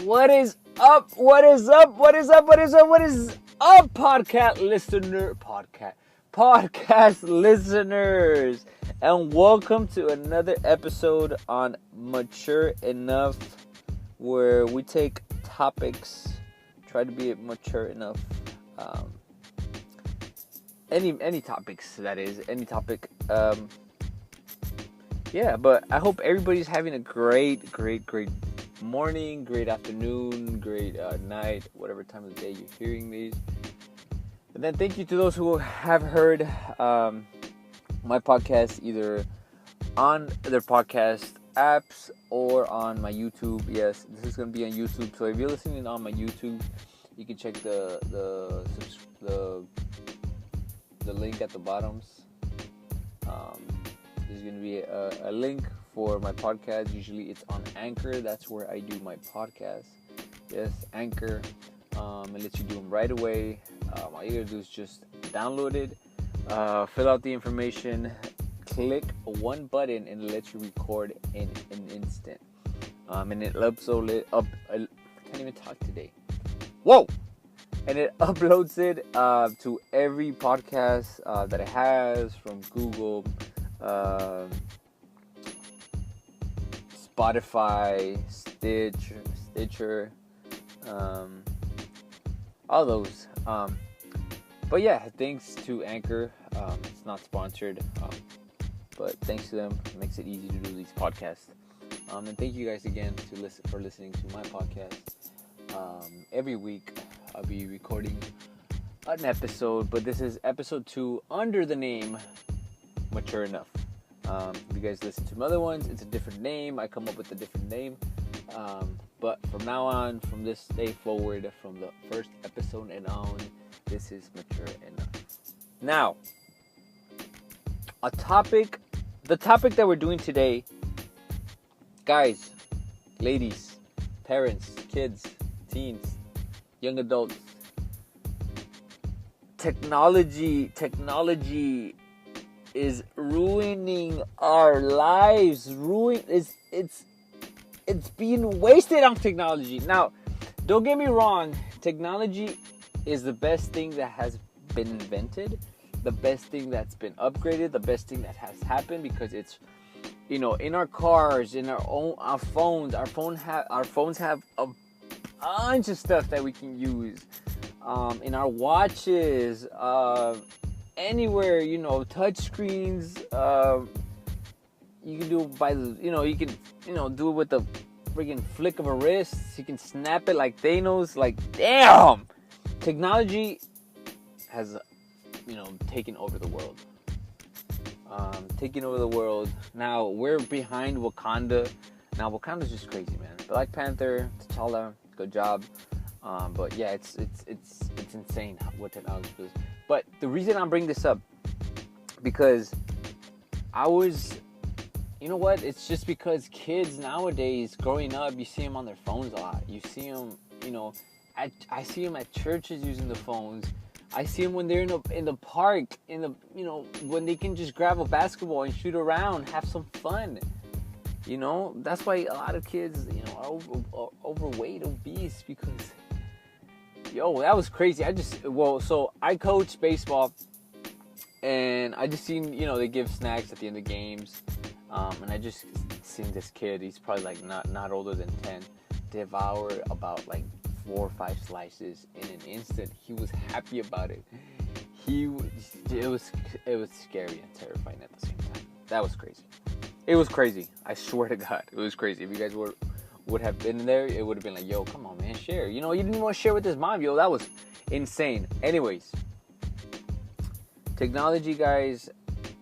What is up? What is up? What is up? What is up? What is up, podcast listeners, and welcome to another episode on Mature Enough, where we take topics, try to be mature enough. Any topics, that is, any topic. Yeah, but I hope everybody's having a great morning, great afternoon, great night, whatever time of the day you're hearing these. And then thank you to those who have heard my podcast either on their podcast apps or on my YouTube. Yes, this is going to be on YouTube. So if you're listening on my YouTube, you can check the link at the bottoms. There's going to be a link for my podcast. Usually it's on Anchor. That's where I do my podcast. Yes, Anchor. It lets you do them right away. All you gotta do is just download it, fill out the information, click one button, and it lets you record in an instant. And it uploads it up. I can't even talk today. Whoa! And it uploads it to every podcast that it has, from Google, Spotify, Stitcher, all those. But yeah, thanks to Anchor. It's not sponsored, but thanks to them, it makes it easy to do these podcasts. And thank you guys again for listening to my podcast. Every week I'll be recording an episode, but this is episode 2 under the name Mature Enough. If you guys listen to my other ones, it's a different name. I come up with a different name. But from now on, from this day forward, from the first episode and on, this is Mature Enough. Now, the topic that we're doing today, guys, ladies, parents, kids, teens, young adults, technology is ruining our lives. It's being wasted on technology. Now, don't get me wrong. Technology is the best thing that has been invented, the best thing that's been upgraded, the best thing that has happened, because it's, in our cars, in our phones. Our phones have a bunch of stuff that we can use. In our watches, anywhere, touch screens. You can do it by the, you can, do it with the friggin' flick of a wrist. You can snap it like Thanos. Like, damn! Technology has, taken over the world. Now, we're behind Wakanda. Now, Wakanda's just crazy, man. Black Panther, T'Challa, good job. But yeah, it's insane what technology does. But the reason I'm bringing this up, because you know what? It's just because kids nowadays, growing up, you see them on their phones a lot. You see them, I see them at churches using the phones. I see them when they're in the park, when they can just grab a basketball and shoot around, have some fun. That's why a lot of kids, are overweight, obese, because, that was crazy. So I coach baseball, and I just seen, they give snacks at the end of games. And I just seen this kid, he's probably like not older than 10, devour about like 4 or 5 slices in an instant. He was happy about it. It was scary and terrifying at the same time. That was crazy. It was crazy. I swear to God, it was crazy. If you guys would have been there, it would have been like, yo, come on, man, share. You didn't want to share with his mom, yo. That was insane. Anyways, technology, guys,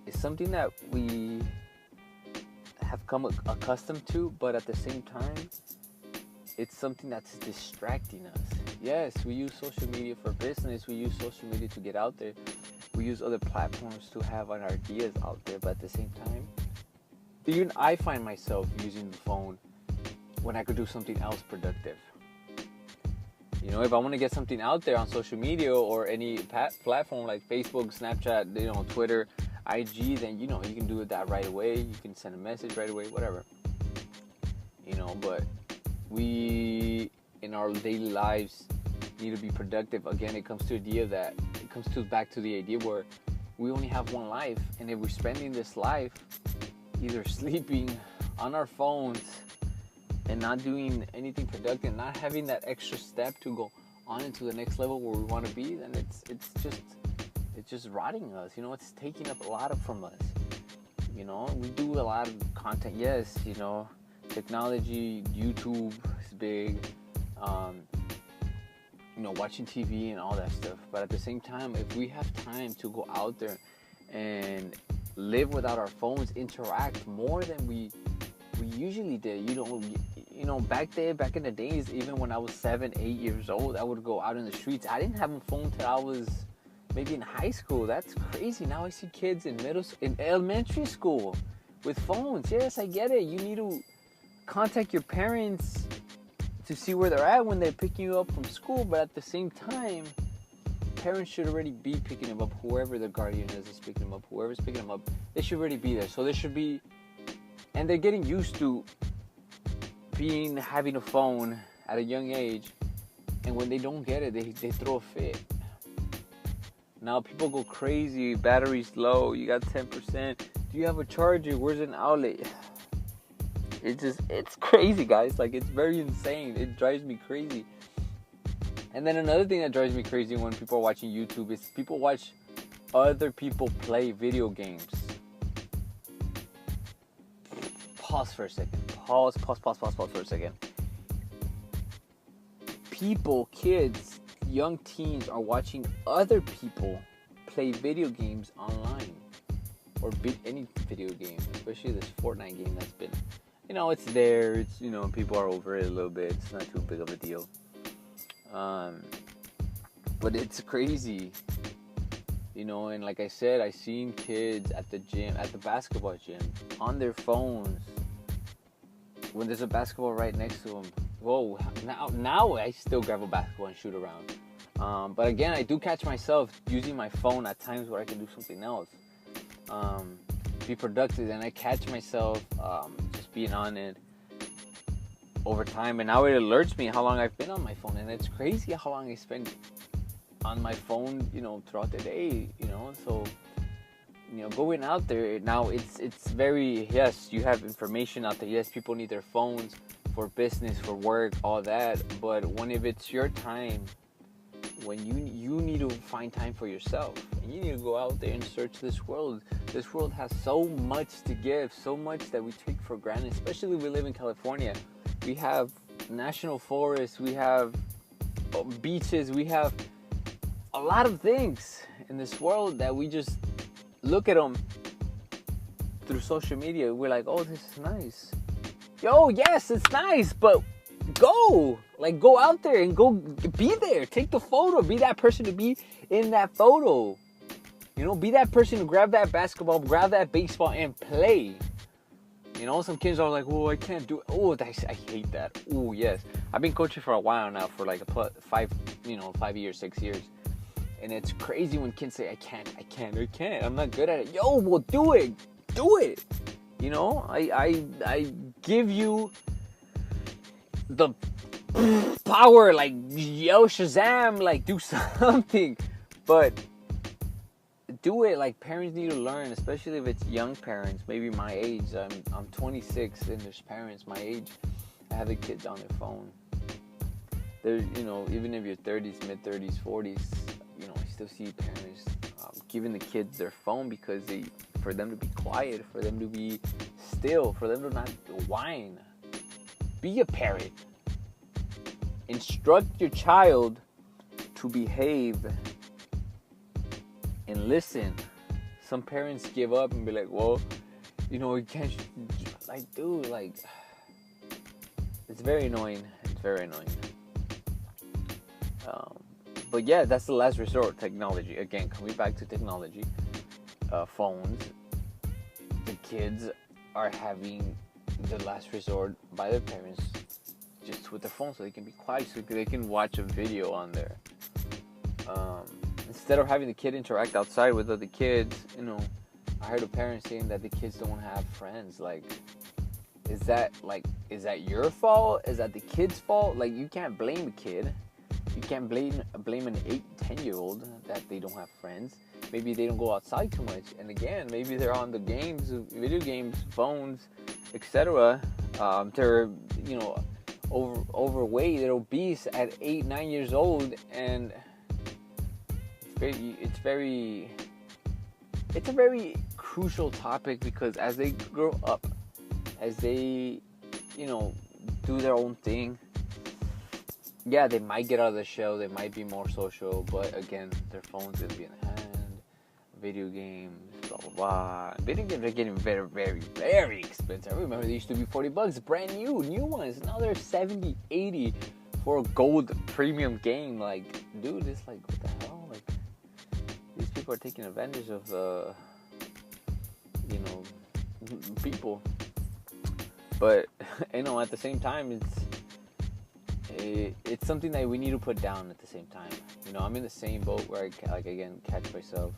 is something that we have come accustomed to, but at the same time, it's something that's distracting us. Yes, we use social media for business. We use social media to get out there. We use other platforms to have our ideas out there, but at the same time, even I find myself using the phone when I could do something else productive. If I want to get something out there on social media or any platform like Facebook, Snapchat, Twitter, IG, then you can do that right away. You can send a message right away, whatever. But we in our daily lives need to be productive. Again, it comes to the idea that it comes to back to the idea where we only have one life, and if we're spending this life either sleeping on our phones and not doing anything productive, not having that extra step to go on into the next level where we want to be, then it's just rotting us. You know, it's taking up a lot from us. You know, we do a lot of content. Yes, you know, technology, YouTube is big. You know, watching TV and all that stuff. But at the same time, if we have time to go out there and live without our phones, interact more than we usually did. You know, back in the days, even when I was 7, 8 years old, I would go out in the streets. I didn't have a phone till I was maybe in high school. That's crazy. Now I see kids in elementary school with phones. Yes, I get it. You need to contact your parents to see where they're at when they're picking you up from school, but at the same time, parents should already be picking them up. Whoever the guardian is picking them up. Whoever's picking them up, they should already be there. So there should be, and they're getting used to having a phone at a young age, and when they don't get it, they throw a fit. Now people go crazy. Battery's low. You got 10%. Do you have a charger? Where's an outlet? It's crazy, guys. Like, it's very insane. It drives me crazy. And then another thing that drives me crazy when people are watching YouTube is people watch other people play video games. Pause for a second. Pause for a second. People, kids, young teens are watching other people play video games online. Or any video game, especially this Fortnite game that's been, you know, it's there. It's, you know, people are over it a little bit. It's not too big of a deal. But it's crazy, you know. And like I said, I seen kids at the gym, at the basketball gym, on their phones when there's a basketball right next to them. Whoa! Now I still grab a basketball and shoot around. But again, I do catch myself using my phone at times where I can do something else. Be productive, and I catch myself just being on it over time, and now it alerts me how long I've been on my phone, and it's crazy how long I spend on my phone, you know, throughout the day, you know. So, you know, going out there now, it's very, yes, you have information out there. Yes, people need their phones for business, for work, all that, but if it's your time, when you need to find time for yourself, and you need to go out there and search this world. This world has so much to give, so much that we take for granted, especially we live in California. We have national forests, we have beaches, we have a lot of things in this world that we just look at them through social media. We're like, oh, this is nice. Yo, yes, it's nice, but go out there and go be there. Take the photo. Be that person to be in that photo. You know, be that person to grab that basketball, grab that baseball, and play. You know, some kids are like, oh, I can't do it. Oh, I hate that. Oh, yes. I've been coaching for a while now, for like 5 years, 6 years. And it's crazy when kids say, I can't. I'm not good at it. Yo, well, do it. Do it. You know, I give you the power, like, yo, Shazam, like, do something. But do it. Like, parents need to learn, especially if it's young parents, maybe my age. I'm 26, and there's parents my age that have the kids on their phone. There's, you know, even if you're 30s, mid-30s, 40s, you know, I still see parents giving the kids their phone because for them to be quiet, for them to be still, for them to not whine. Be a parent. Instruct your child to behave and listen. Some parents give up and be like, well, you know, you can't, like, dude, like, it's very annoying. It's very annoying. But yeah, that's the last resort, technology. Again, coming back to technology, phones, the kids are having the last resort by their parents just with their phone so they can be quiet, so they can watch a video on there. Instead of having the kid interact outside with other kids, you know, I heard a parent saying that the kids don't have friends. Like, is that your fault? Is that the kid's fault? Like, you can't blame a kid. You can't blame an 8-10-year-old that they don't have friends. Maybe they don't go outside too much. And again, maybe they're on the games, video games, phones, etc. They're, overweight, they're obese at 8-9 years old, and it's a very crucial topic, because as they grow up, as they, do their own thing, yeah, they might get out of the shell, they might be more social, but again, their phone's gonna be in the hand, video games, blah blah blah. Video games are getting very, very, very expensive. I remember they used to be $40, brand new ones. Now they're 70, 80 for a gold premium game. Like, dude, it's like, what the hell? Like, these people are taking advantage of people. But at the same time, it's something that we need to put down at the same time. I'm in the same boat where I catch myself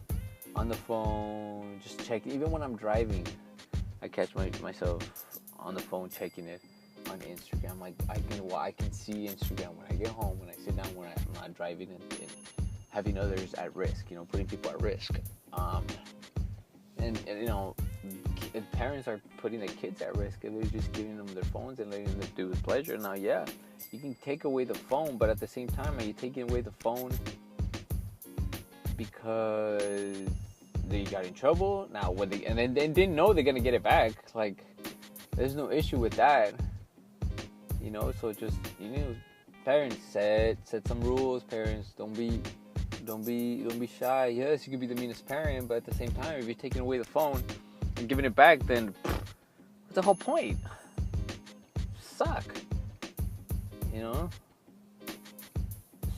on the phone, just checking. Even when I'm driving, I catch myself on the phone checking it on Instagram. Like, I can see Instagram when I get home, when I sit down, when I'm not driving, and having others at risk. Putting people at risk. And parents are putting their kids at risk, and they're just giving them their phones and letting them do with pleasure. Now, yeah, you can take away the phone, but at the same time, are you taking away the phone because they got in trouble? Now, and then they didn't know they're gonna get it back. Like, there's no issue with that. So just parents set some rules. Parents, don't be shy. Yes, you could be the meanest parent, but at the same time, if you're taking away the phone and giving it back, then what's the whole point? Suck.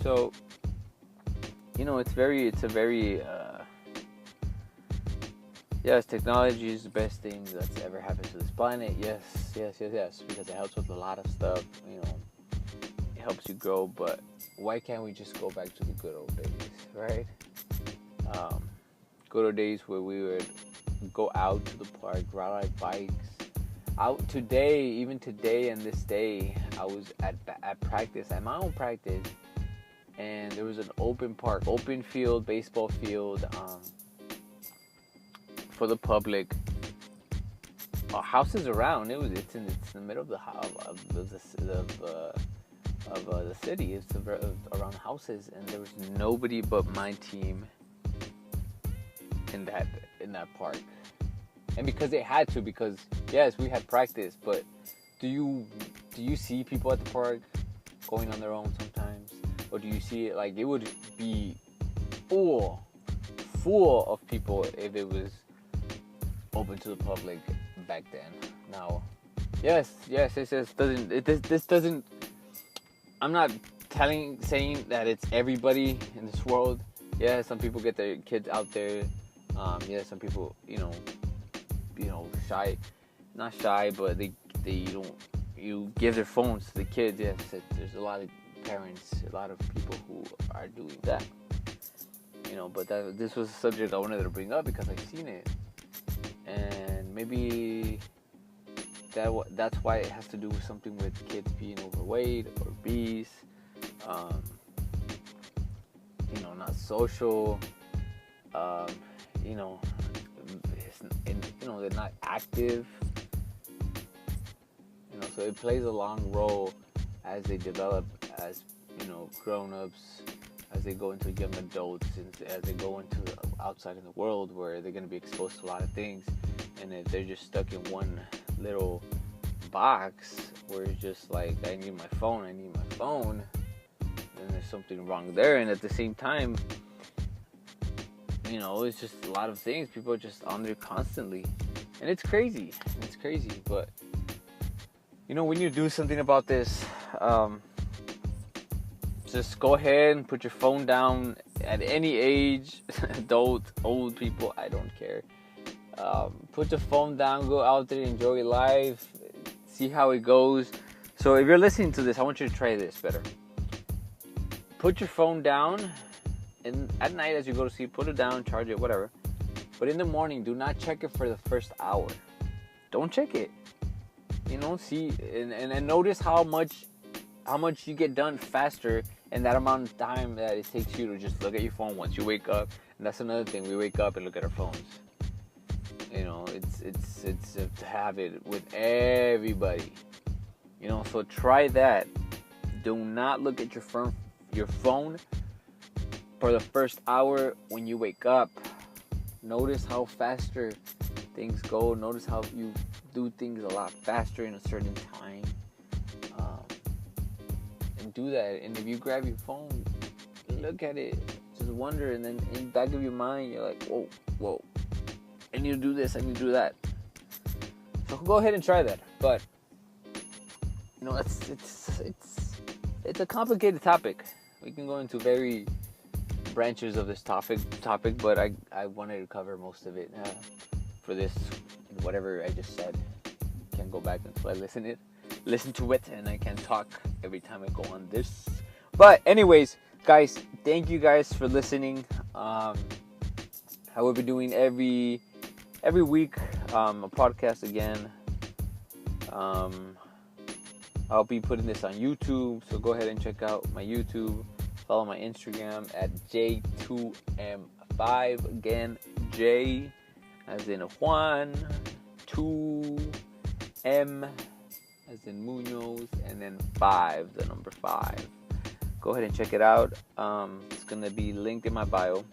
So, it's a very yes, technology is the best thing that's ever happened to this planet. Yes, because it helps with a lot of stuff. It helps you grow, but why can't we just go back to the good old days, right? Good old days where we would go out to the park, ride our bikes. Even today and this day, I was at practice, at my own practice, and there was an open park, open field, baseball field, for the public. Houses around. It's in the middle of the city. It's around houses, and there was nobody but my team in that park. And because they had to, because yes, we had practice, but do you see people at the park going on their own sometimes? Or do you see it like it would be full of people if it was open to the public back then? Now, yes, this doesn't, I'm not saying that it's everybody in this world. Yeah, some people get their kids out there. Some people, shy, not shy, but they you give their phones to the kids. Yes, there's a lot of parents, a lot of people who are doing that. But this was a subject I wanted to bring up because I've seen it, and maybe that's why it has to do with something with kids being overweight or obese, not social, they're not active, so it plays a long role as they develop as, grown-ups, as they go into young adults, and as they go into outside in the world where they're going to be exposed to a lot of things. And if they're just stuck in one little box where it's just like, I need my phone, then there's something wrong there. And at the same time, it's just a lot of things. People are just on there constantly, and it's crazy. But we need to do something about this. Just go ahead and put your phone down at any age, adult, old people, I don't care. Put the phone down, go out there, enjoy life, see how it goes. So if you're listening to this, I want you to try this better. Put your phone down, and at night as you go to sleep, put it down, charge it, whatever. But in the morning, do not check it for the first hour. Don't check it. See and notice how much you get done faster in that amount of time that it takes you to just look at your phone once you wake up. And that's another thing. We wake up and look at our phones. It's a habit with everybody. So try that. Do not look at your phone for the first hour when you wake up. Notice how faster things go. Notice how you do things a lot faster in a certain time. And do that. And if you grab your phone, look at it. Just wonder. And then in the back of your mind, you're like, whoa. I need to do this. I need to do that. So go ahead and try that. But it's a complicated topic. We can go into very branches of this topic, but I wanted to cover most of it for this. Whatever I just said, I can go back until I listen to it, and I can talk every time I go on this. But anyways, guys, thank you guys for listening. I will be doing every week a podcast again. I'll be putting this on YouTube, so go ahead and check out my YouTube. Follow my Instagram at J2M5. Again, J as in Juan, 2M as in Munoz, and then 5, the number 5. Go ahead and check it out. It's going to be linked in my bio.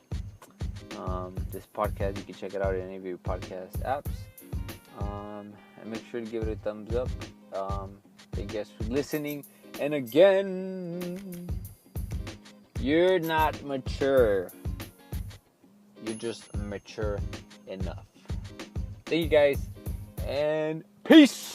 This podcast, you can check it out in any of your podcast apps. And make sure to give it a thumbs up. Thank you guys for listening. And again, you're not mature. You're just mature enough. Thank you guys, and peace.